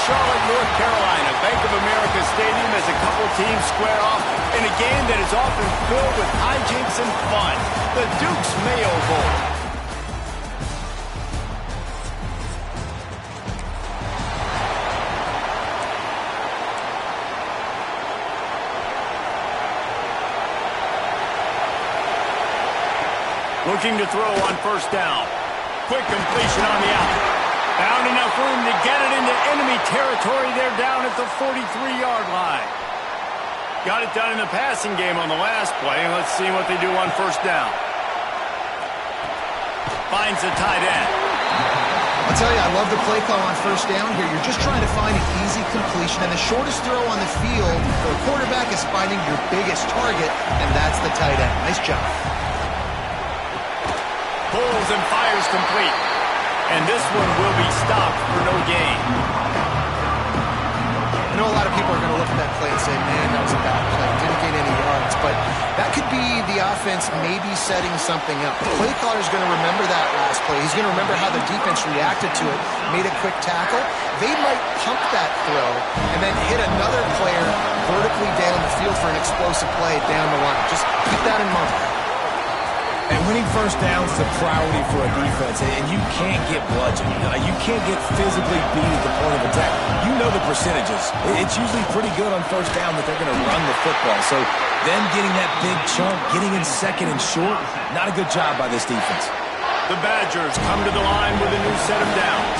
Charlotte, North Carolina. Bank of America Stadium as a couple teams square off in a game that is often filled with hijinks and fun. The Duke's Mayo Bowl. Looking to throw on first down. Quick completion on the out. Found enough room to get it into enemy territory. They're down at the 43-yard line. Got it done in the passing game on the last play. Let's see what they do on first down. Finds the tight end. I'll tell you, I love the play call on first down here. You're just trying to find an easy completion, and the shortest throw on the field for a quarterback is finding your biggest target, and that's the tight end. Nice job. Pulls and fires complete. And this one will be stopped for no gain. I know a lot of people are going to look at that play and say, man, that was a bad play. Didn't gain any yards. But that could be the offense maybe setting something up. The play caller is going to remember that last play. He's going to remember how the defense reacted to it, made a quick tackle. They might pump that throw and then hit another player vertically down the field for an explosive play down the line. Just keep that in mind. And winning first downs is a priority for a defense, and you can't get bludgeoned. You can't get physically beat at the point of attack. You know the percentages. It's usually pretty good on first down that they're going to run the football. So them getting that big chunk, getting in second and short, not a good job by this defense. The Badgers come to the line with a new set of downs.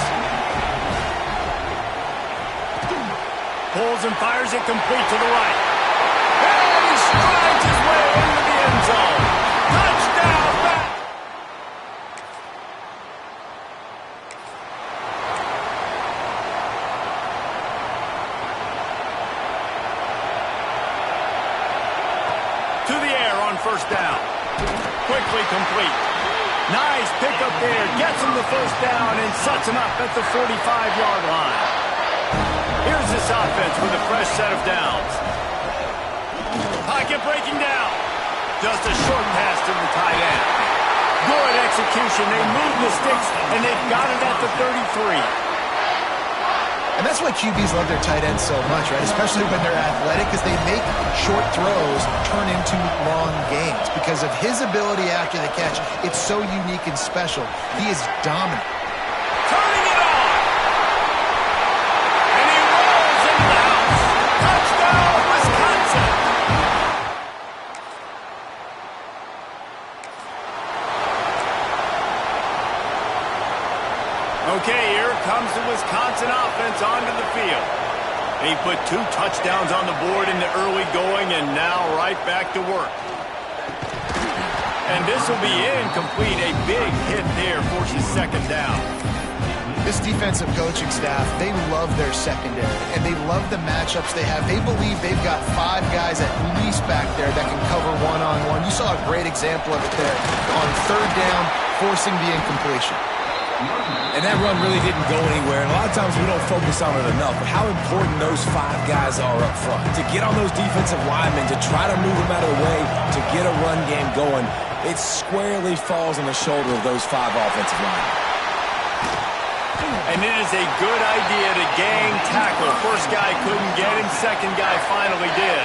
Pulls and fires it complete to the right. And he strides his way into the end zone. Touchdown, back. To the air on first down. Quickly complete. Nice pickup there. Gets him the first down and sets him up at the 45-yard line. Here's this offense with a fresh set of downs. Pocket breaking down. Just a short pass to the tight end. Good execution. They move the sticks, and they've got it at the 33. And that's why QBs love their tight ends so much, right? Especially when they're athletic, because they make short throws turn into long gains. Because of his ability after the catch, it's so unique and special. He is dominant. Turning it on. And he rolls into the house. Touchdown, Wisconsin. Okay, here comes the Wisconsin offense onto the field. He put 2 touchdowns on the board in the early going, and now right back to work. And this will be incomplete. A big hit there forces second down. This defensive coaching staff, they love their secondary, and they love the matchups they have. They believe they've got 5 guys at least back there that can cover one-on-one. You saw a great example of it there on third down, forcing the incompletion. And that run really didn't go anywhere. And a lot of times we don't focus on it enough. But how important those 5 guys are up front. To get on those defensive linemen, to try to move them out of the way, to get a run game going, it squarely falls on the shoulder of those 5 offensive linemen. And it is a good idea to gang tackle. First guy couldn't get him. Second guy finally did.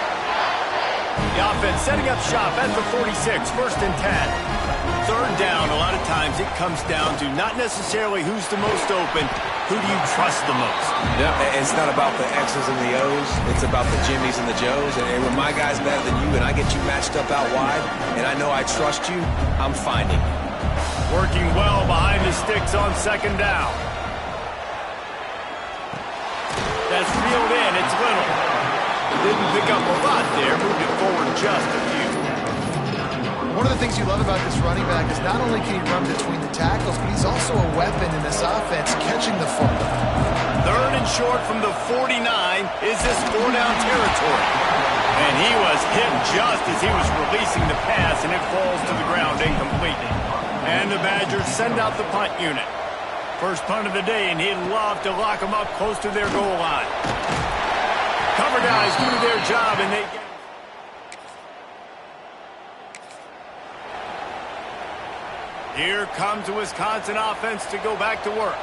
The offense setting up shop at the 46, first and 10. Third down, a lot of times it comes down to not necessarily who's the most open, who do you trust the most? Yeah, it's not about the X's and the O's. It's about the Jimmys and the Joes. And when my guy's better than you and I get you matched up out wide and I know I trust you, I'm finding you. Working well behind the sticks on second down. That's reeled in. It's Little. Didn't pick up a lot there. Moved it forward just a few. One of the things you love about this running back is not only can he run between the tackles, but he's also a weapon in this offense, catching the football. Third and short from the 49 is this 4-down territory. And he was hit just as he was releasing the pass, and it falls to the ground incomplete. And the Badgers send out the punt unit. First punt of the day, and he'd love to lock them up close to their goal line. Cover guys do their job, and they get... Here comes the Wisconsin offense to go back to work.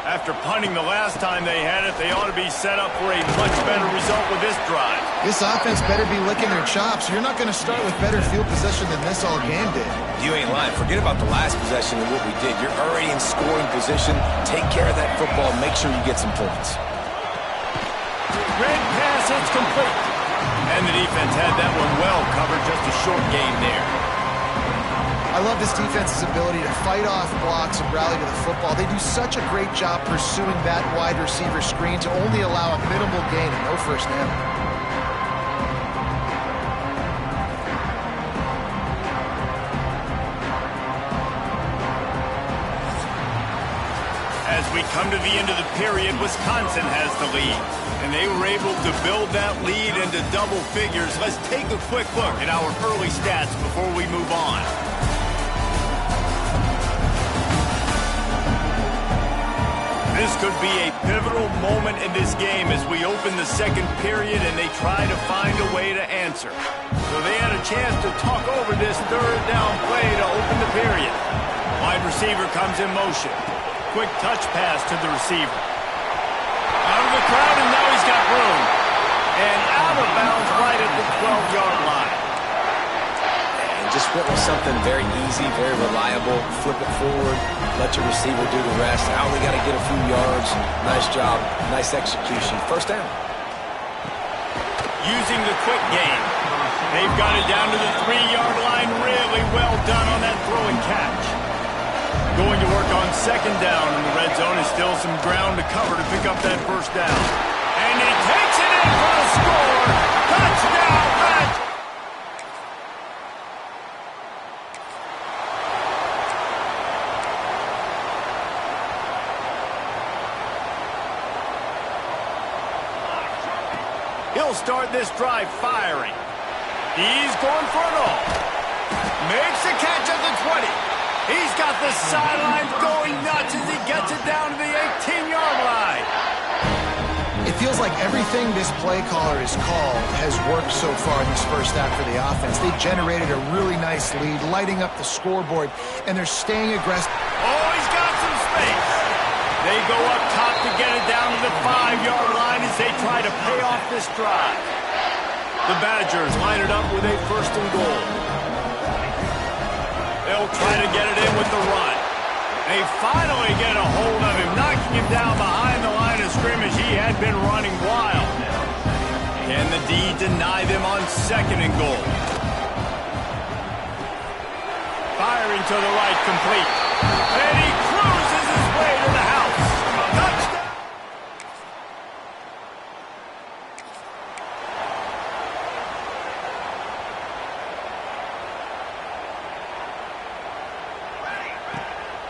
After punting the last time they had it, they ought to be set up for a much better result with this drive. This offense better be licking their chops. You're not going to start with better field possession than this all game did. You ain't lying. Forget about the last possession and what we did. You're already in scoring position. Take care of that football. Make sure you get some points. Great pass, it's complete. And the defense had that one well covered, just a short game there. I love this defense's ability to fight off blocks and rally to the football. They do such a great job pursuing that wide receiver screen to only allow a minimal gain and no first down. As we come to the end of the period, Wisconsin has the lead. And they were able to build that lead into double figures. Let's take a quick look at our early stats before we move on. This could be a pivotal moment in this game as we open the second period and they try to find a way to answer. So they had a chance to talk over this third down play to open the period. Wide receiver comes in motion. Quick touch pass to the receiver. Out of the crowd, and now he's got room. And out of bounds right at the 12-yard line. And just went with something very easy, very reliable. Flip it forward, let your receiver do the rest. I only got to get a few yards. Nice job, nice execution. First down. Using the quick game. They've got it down to the 3-yard line. Really well done on that throw and catch. Going to work on second down in the red zone. Is still some ground to cover to pick up that first down. And he takes it in for a score. Touchdown, Badgers! He'll start this drive firing. He's going for it all. Makes the catch at the 20. He's got the sidelines going nuts as he gets it down to the 18-yard line. It feels like everything this play caller has called has worked so far in this first half for the offense. They generated a really nice lead, lighting up the scoreboard, and they're staying aggressive. Oh, he's got some space. They go up top to get it down to the 5-yard line as they try to pay off this drive. The Badgers line it up with a first and goal. They'll try to get it in with the run. They finally get a hold of him, knocking him down behind the line of scrimmage. He had been running wild. Can the D deny them on second and goal? Firing to the right, complete. And he cruises his way to the house. Touchdown!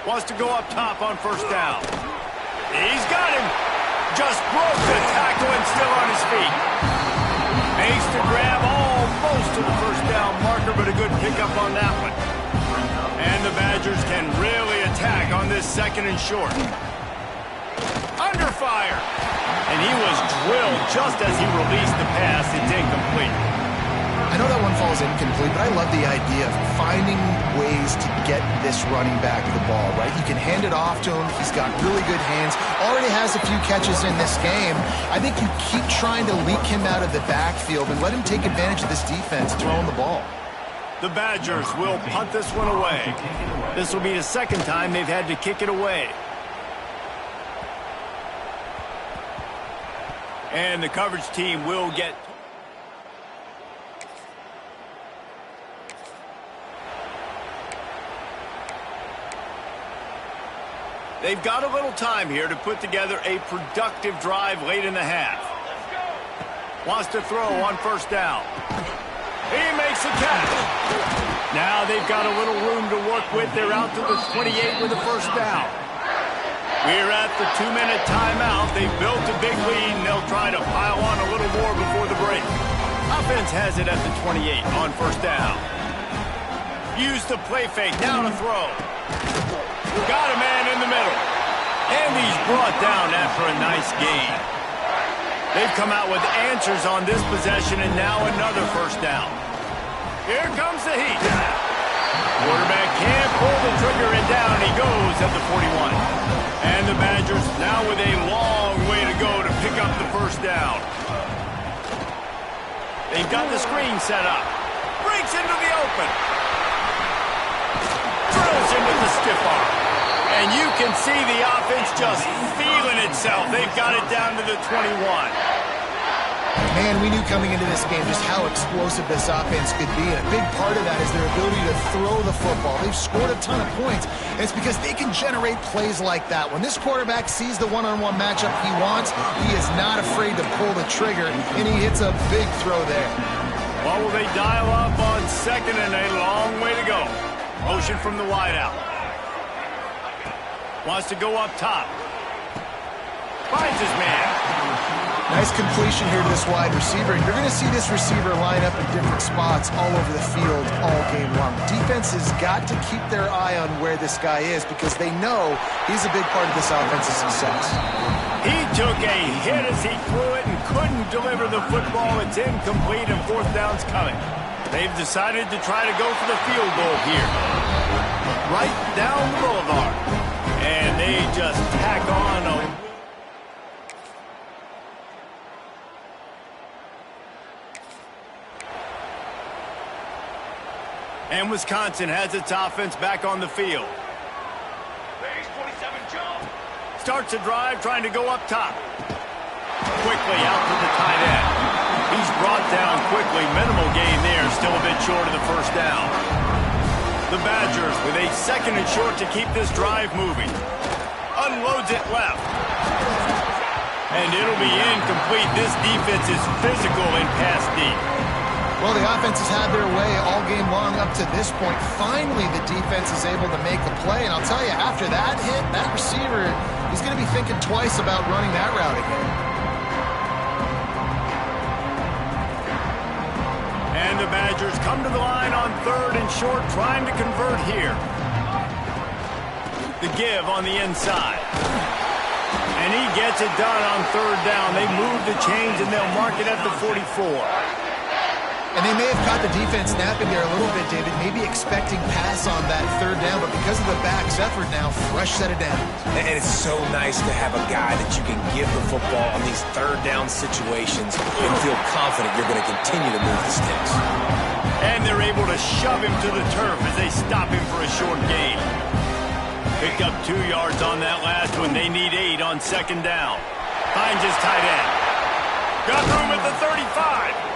Wants to go up top on first down. He's got him. Just broke the tackle and still on his feet. Makes the grab almost to the first down marker, but a good pickup on that one. And the Badgers can really attack on this second and short. Under fire. And he was drilled just as he released the pass. It's incomplete. I know that one falls incomplete, but I love the idea of finding ways to get this running back the ball, right? You can hand it off to him. He's got really good hands. Already has a few catches in this game. I think you keep trying to leak him out of the backfield and let him take advantage of this defense throwing the ball. The Badgers will punt this one away. This will be the second time they've had to kick it away. And the coverage team will get... They've got a little time here to put together a productive drive late in the half. Wants to throw on first down. He makes a catch. Now they've got a little room to work with. They're out to the 28 with the first down. We're at the 2-minute timeout. They've built a big lead, and they'll try to pile on a little more before the break. Offense has it at the 28 on first down. Use the play fake. Now to throw. Got a man in the middle. And he's brought down after a nice gain. They've come out with answers on this possession, and now another first down. Here comes the heat. Quarterback can't pull the trigger, and down he goes at the 41. And the Badgers now with a long way to go to pick up the first down. They've got the screen set up. Breaks into the open. Throws into the stiff arm. And you can see the offense just feeling itself. They've got it down to the 21. Man, we knew coming into this game just how explosive this offense could be, and a big part of that is their ability to throw the football. They've scored a ton of points, and it's because they can generate plays like that. When this quarterback sees the one-on-one matchup he wants, he is not afraid to pull the trigger, and he hits a big throw there. Well, will they dial up on second and a long way to go? Motion from the wideout. Wants to go up top. Finds his man. Nice completion here to this wide receiver. You're going to see this receiver line up in different spots all over the field all game long. Defense has got to keep their eye on where this guy is because they know he's a big part of this offense's success. He took a hit as he threw it and couldn't deliver the football. It's incomplete and fourth down's coming. They've decided to try to go for the field goal here. Right down the boulevard. And they just tack on a... And Wisconsin has its offense back on the field. Starts a drive trying to go up top. Quickly out to the tight end. He's brought down quickly. Minimal gain there. Still a bit short of the first down. The Badgers with a second and short to keep this drive moving. Unloads it left. And it'll be incomplete. This defense is physical in pass deep. Well, the offense has had their way all game long up to this point. Finally, the defense is able to make a play. And I'll tell you, after that hit, that receiver, he's going to be thinking twice about running that route again. And the Badgers come to the line on third and short, trying to convert here. The give on the inside. And he gets it done on third down. They move the chains, and they'll mark it at the 44. And they may have caught the defense napping there a little bit, David, maybe expecting pass on that third down, but because of the back's effort now, fresh set of downs. And it's so nice to have a guy that you can give the football on these third down situations and feel confident you're going to continue to move the sticks. And they're able to shove him to the turf as they stop him for a short gain. Picked up 2 yards on that last one. They need 8 on second down. Finds his tight end. Got room at the 35.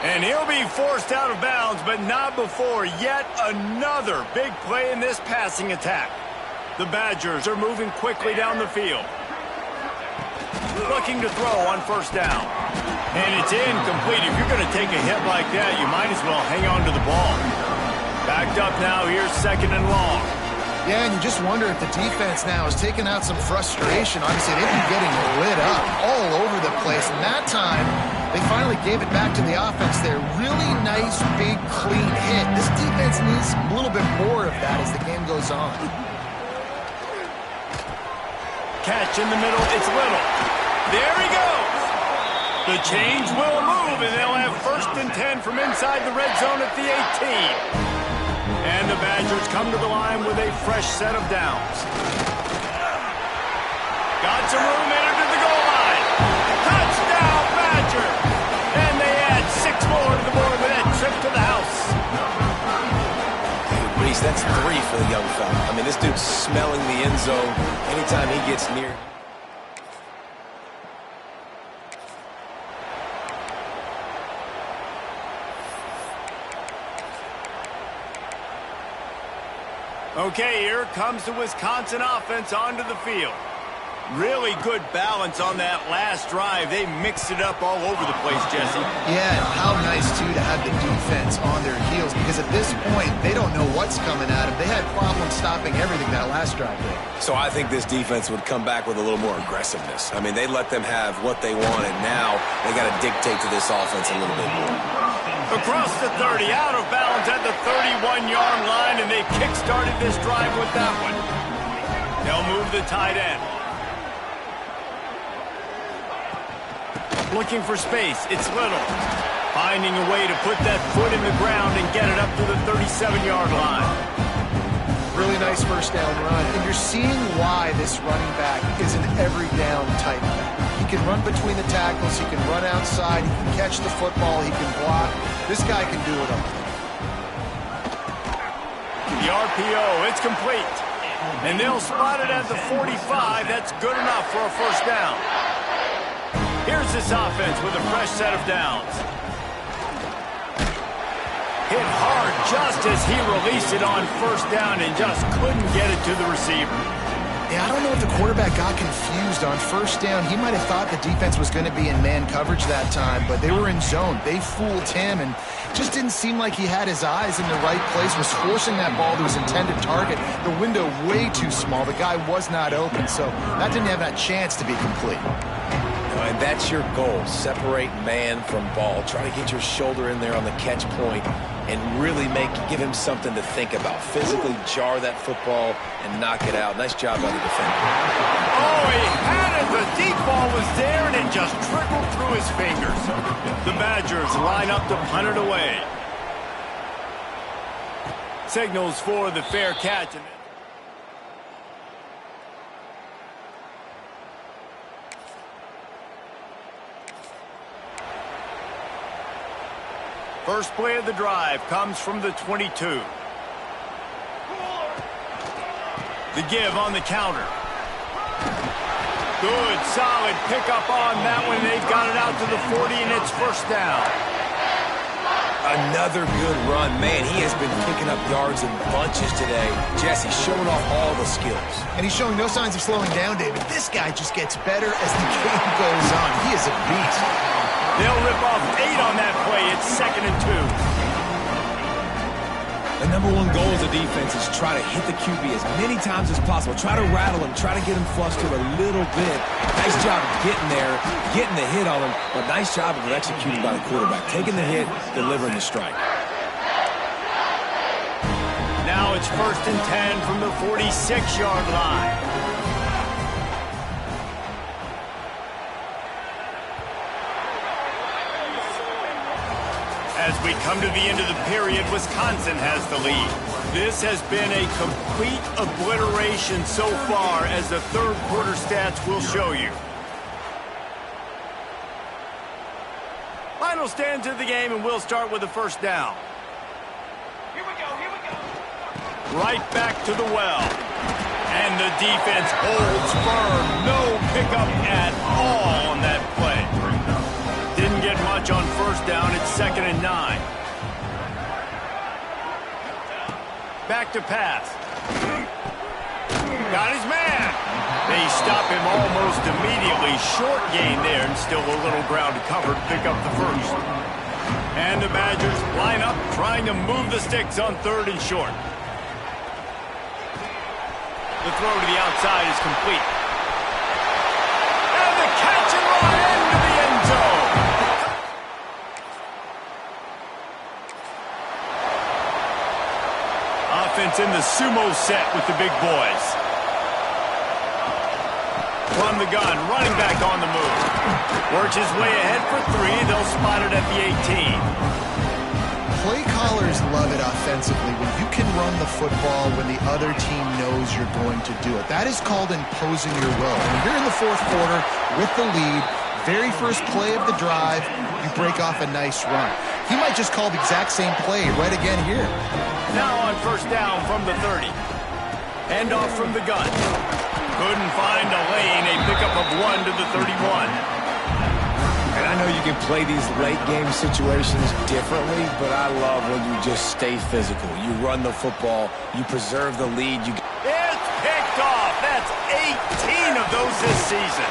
And he'll be forced out of bounds, but not before yet another big play in this passing attack. The Badgers are moving quickly down the field. Looking to throw on first down. And it's incomplete. If you're going to take a hit like that, you might as well hang on to the ball. Backed up now, here's second and long. Yeah, and you just wonder if the defense now is taking out some frustration. Obviously, they've been getting lit up all over the place. And that time, they finally gave it back to the offense there. Really nice, big, clean hit. This defense needs a little bit more of that as the game goes on. Catch in the middle, it's Little. There he goes. The chains will move, and they'll have first and 10 from inside the red zone at the 18. And the Badgers come to the line with a fresh set of downs. Got some room, entered to the goal line. Touchdown, Badgers! And they add 6 more to the board with that trip to the house. Reese, that's 3 for the young fella. I mean, this dude's smelling the end zone anytime he gets near. Okay, here comes the Wisconsin offense onto the field. Really good balance on that last drive. They mixed it up all over the place, Jesse. Yeah, and how nice, too, to have the defense on their heels, because at this point, they don't know what's coming at them. They had problems stopping everything that last drive did. So I think this defense would come back with a little more aggressiveness. I mean, they let them have what they wanted. Now they got to dictate to this offense a little bit more. Across the 30, out of bounds at the 31-yard line, and they kick-started this drive with that one. They'll move the tight end. Looking for space, it's Little. Finding a way to put that foot in the ground and get it up to the 37-yard line. Really nice first down run. And you're seeing why this running back every down type back. He can run between the tackles. He can run outside. He can catch the football. He can block. This guy can do it all. The RPO, it's complete. And they'll spot it at the 45. That's good enough for a first down. Here's this offense with a fresh set of downs. Hit hard just as he released it on first down and just couldn't get it to the receiver. Yeah, I don't know if the quarterback got confused on first down. He might have thought the defense was going to be in man coverage that time, but they were in zone. They fooled him, and just didn't seem like he had his eyes in the right place, was forcing that ball to his intended target. The window way too small. The guy was not open, so that didn't have that chance to be complete. And that's your goal. Separate man from ball. Try to get your shoulder in there on the catch point and really give him something to think about. Physically jar that football and knock it out. Nice job by the defender. Oh, he had it. The deep ball was there, and it just trickled through his fingers. The Badgers line up to punt it away. Signals for the fair catch. First play of the drive comes from the 22. The give on the counter. Good, solid pickup on that one. They've got it out to the 40, and it's first down. Another good run. Man, he has been picking up yards in bunches today. Jesse showing off all the skills. And he's showing no signs of slowing down, David. This guy just gets better as the game goes on. He is a beast. They'll rip off 8 on that play. It's 2nd and 2. The number one goal as a defense is try to hit the QB as many times as possible. Try to rattle him. Try to get him flustered a little bit. Nice job of getting there, getting the hit on him, but nice job of executing by the quarterback. Taking the hit, delivering the strike. Now it's 1st and 10 from the 46-yard line. As we come to the end of the period, Wisconsin has the lead. This has been a complete obliteration so far, as the third quarter stats will show you. Final stands of the game, and we'll start with the first down. Here we go. Right back to the well. And the defense holds firm. No pickup at all on that play. Didn't get much on first down. It's 2nd and 9. Back to pass. Got his man. They stop him almost immediately. Short gain there, and still a little ground to cover to pick up the first. And the Badgers line up, trying to move the sticks on 3rd and short. The throw to the outside is complete. And the catch and run into the end zone. Offense in the sumo set with the big boys. From the gun, running back on the move. Works his way ahead for 3. They'll spot it at the 18. Play callers love it offensively when you can run the football when the other team knows you're going to do it. That is called imposing your will. When you're in the fourth quarter with the lead, very first play of the drive, you break off a nice run. He might just call the exact same play right again here. Now on first down from the 30. Hand off from the gun. Couldn't find a lane. A pickup of 1 to the 31. And I know you can play these late-game situations differently, but I love when you just stay physical. You run the football. You preserve the lead. It's picked off. That's 18 of those this season.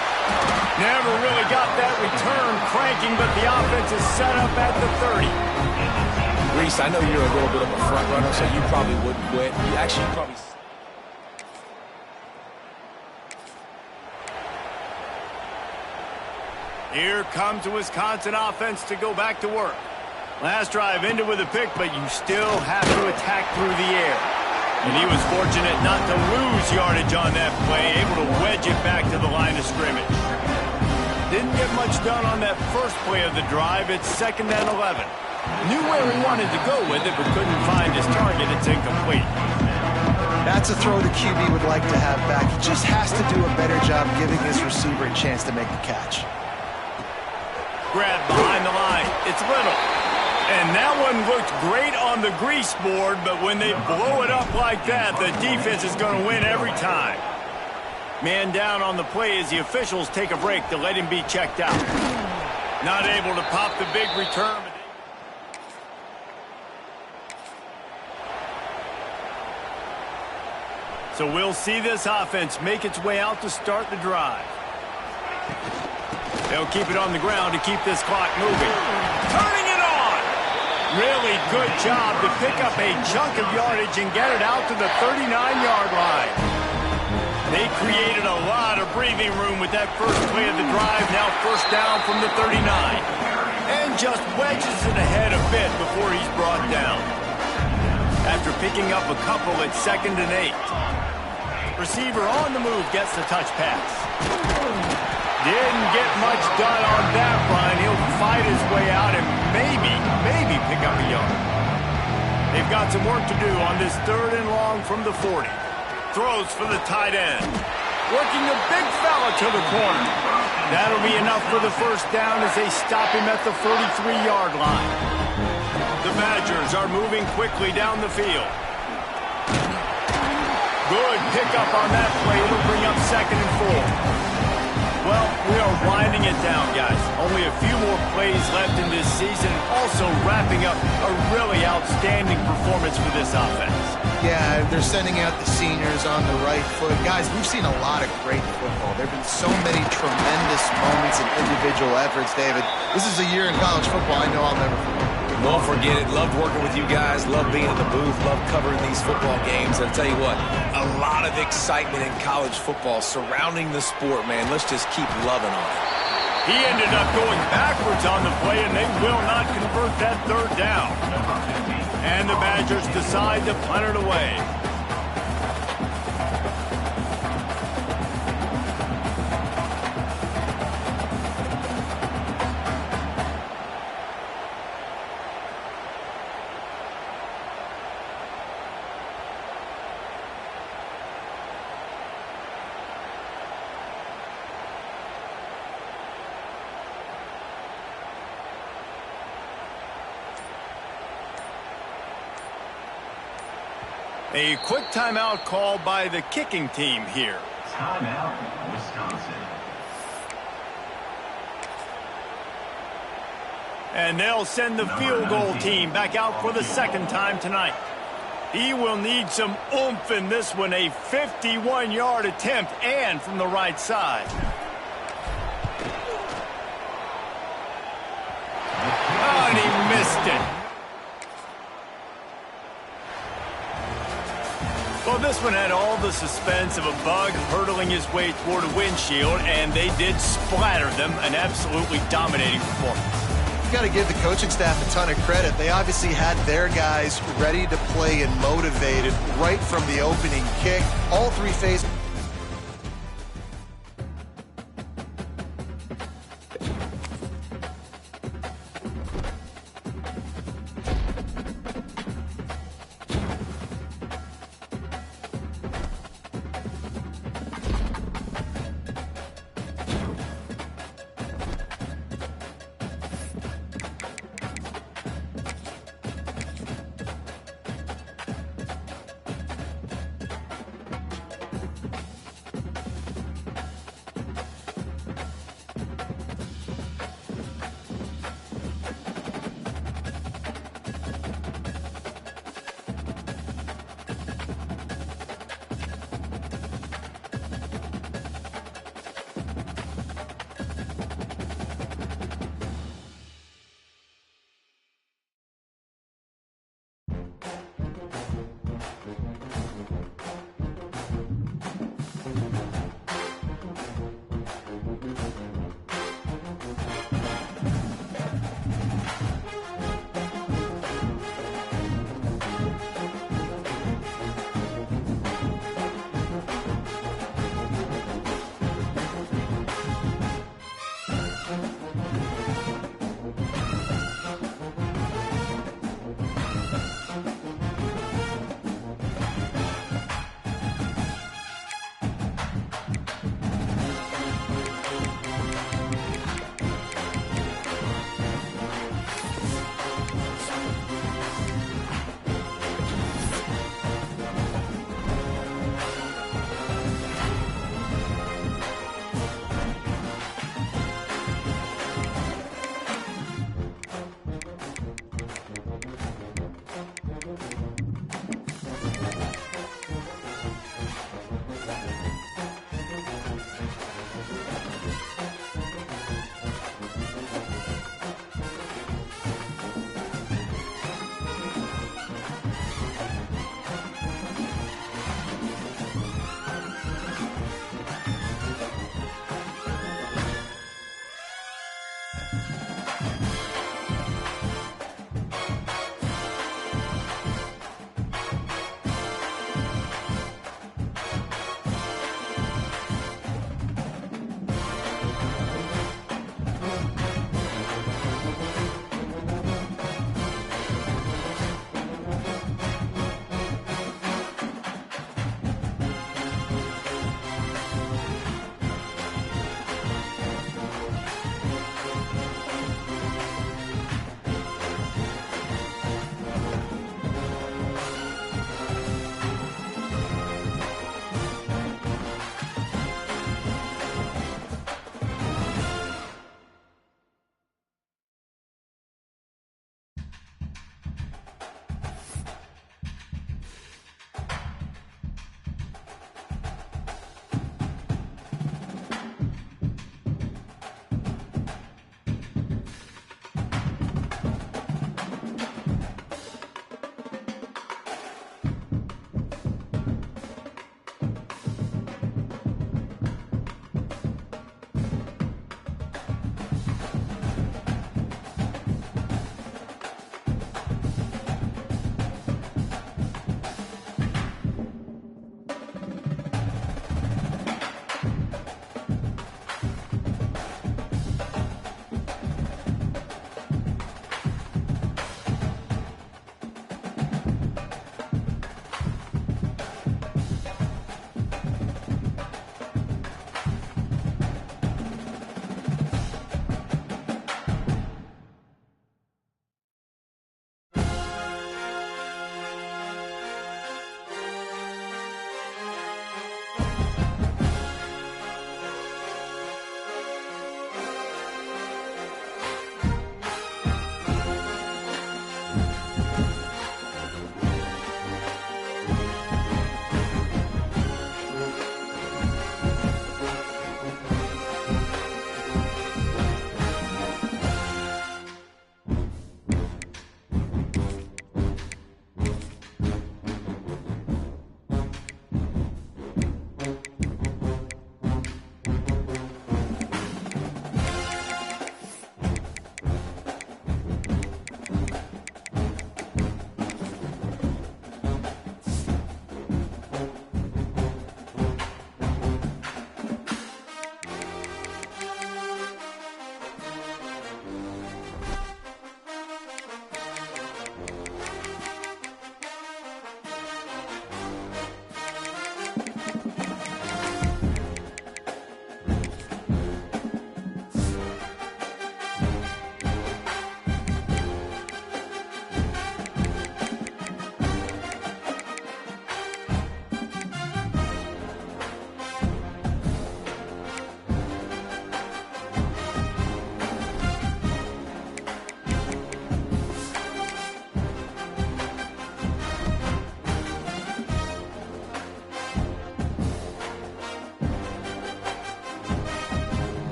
Never really got that return cranking, but the offense is set up at the 30. Reese, I know you're a little bit of a front runner, so you probably wouldn't quit. You actually probably... Here comes the Wisconsin offense to go back to work. Last drive ended with a pick, but you still have to attack through the air. And he was fortunate not to lose yardage on that play, able to wedge it back to the line of scrimmage. Didn't get much done on that first play of the drive. It's 2nd and 11. Knew where he wanted to go with it, but couldn't find his target. It's incomplete. That's a throw the QB would like to have back. He just has to do a better job giving his receiver a chance to make the catch. Grab behind the line. It's Little. And that one looked great on the grease board, but when they blow it up like that, the defense is going to win every time. Man down on the play as the officials take a break to let him be checked out. Not able to pop the big return. So we'll see this offense make its way out to start the drive. They'll keep it on the ground to keep this clock moving. Turning it on! Really good job to pick up a chunk of yardage and get it out to the 39-yard line. They created a lot of breathing room with that first play of the drive. Now first down from the 39. And just wedges it ahead a bit before he's brought down. After picking up a couple at 2nd and 8. Receiver on the move gets the touch pass. Didn't get much done on that run. He'll fight his way out and maybe pick up a yard. They've got some work to do on this 3rd and long from the 40. Throws for the tight end. Working the big fella to the corner. That'll be enough for the first down as they stop him at the 43-yard line. The Badgers are moving quickly down the field. Good pickup on that play. It'll bring up 2nd and 4. Well, we are winding it down, guys. Only a few more plays left in this season. Also wrapping up a really outstanding performance for this offense. Yeah, they're sending out the seniors on the right foot. Guys, we've seen a lot of great football. There have been so many tremendous moments and individual efforts, David. This is a year in college football I know I'll never forget. Won't forget it. Loved working with you guys. Loved being in the booth. Loved covering these football games. And I'll tell you what, a lot of excitement in college football surrounding the sport, man. Let's just keep loving on it. He ended up going backwards on the play, and they will not convert that 3rd down. And the Badgers decide to punt it away. A quick timeout called by the kicking team here. Timeout, Wisconsin. And they'll send the field goal team back out for the 2nd time tonight. He will need some oomph in this one. A 51-yard attempt and from the right side. Oh, and he missed it. Well, this one had all the suspense of a bug hurtling his way toward a windshield, and they did splatter them. An absolutely dominating performance. You got to give the coaching staff a ton of credit. They obviously had their guys ready to play and motivated right from the opening kick. All 3 phases.